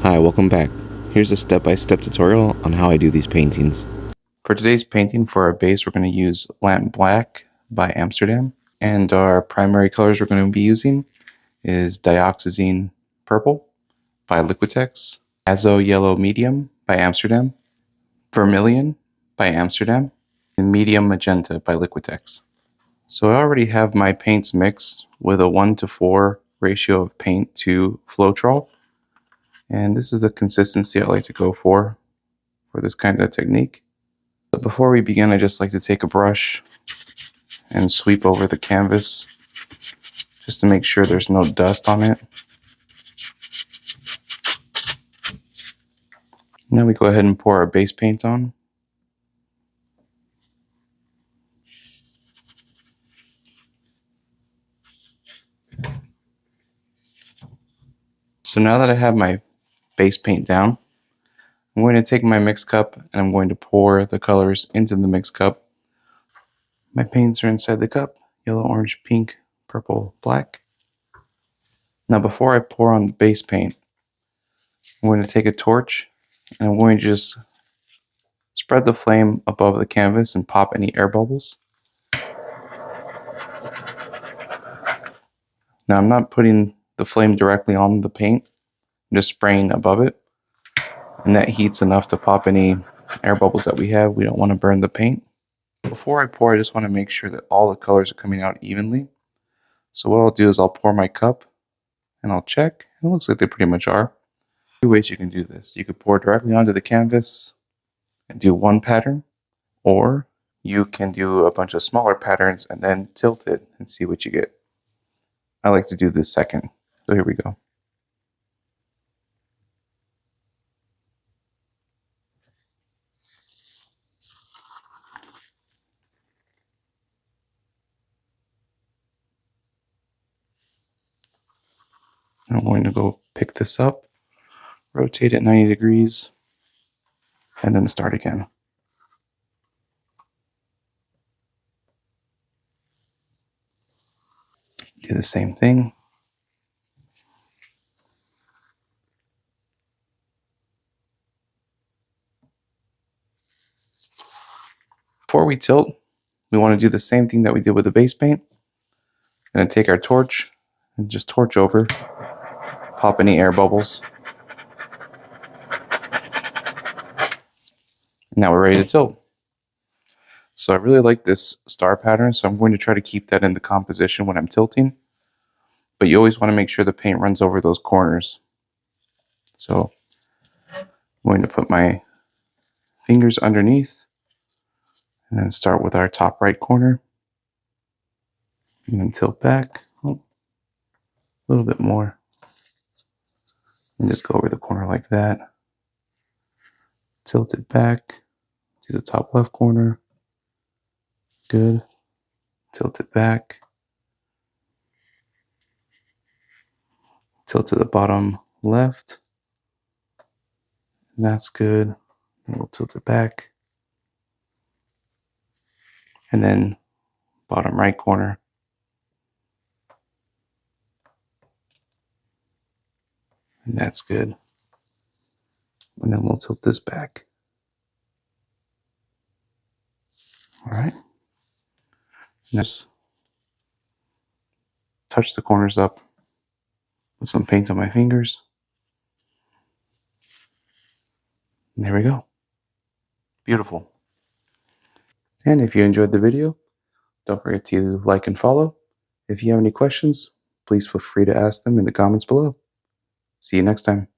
Hi, welcome back. Here's a step-by-step tutorial on how I do these paintings. For today's painting, for our base, we're going to use Lamp Black by Amsterdam. And our primary colors we're going to be using is Dioxazine Purple by Liquitex, Azo Yellow Medium by Amsterdam, Vermilion by Amsterdam, and Medium Magenta by Liquitex. So I already have my paints mixed with a 1:4 ratio of paint to Floetrol. And this is the consistency I like to go for this kind of technique. But before we begin, I just like to take a brush and sweep over the canvas just to make sure there's no dust on it. Now we go ahead and pour our base paint on. So now that I have my base paint down, I'm going to take my mix cup and I'm going to pour the colors into the mix cup. My paints are inside the cup: yellow, orange, pink, purple, black. Now before I pour on the base paint, I'm going to take a torch and I'm going to just spread the flame above the canvas and pop any air bubbles. Now I'm not putting the flame directly on the paint, I'm just spraying above it, and that heat's enough to pop any air bubbles that we have. We don't want to burn the paint. Before I pour, I just want to make sure that all the colors are coming out evenly. So what I'll do is I'll pour my cup and I'll check. It looks like they pretty much are. Two ways you can do this. You could pour directly onto the canvas and do one pattern, or you can do a bunch of smaller patterns and then tilt it and see what you get. I like to do this second. So here we go. I'm going to go pick this up, rotate it 90 degrees, and then start again. Do the same thing. Before we tilt, we want to do the same thing that we did with the base paint. We're going to take our torch and just torch over, pop any air bubbles. Now we're ready to tilt. So I really like this star pattern, so I'm going to try to keep that in the composition when I'm tilting. But you always want to make sure the paint runs over those corners. So I'm going to put my fingers underneath and then start with our top right corner and then tilt back a little bit more and just go over the corner like that. Tilt it back to the top left corner. Good. Tilt it back. Tilt to the bottom left. That's good. Then we'll tilt it back. And then bottom right corner. And that's good. And then we'll tilt this back. All right. And just touch the corners up with some paint on my fingers. And there we go. Beautiful. And if you enjoyed the video, don't forget to like and follow. If you have any questions, please feel free to ask them in the comments below. See you next time.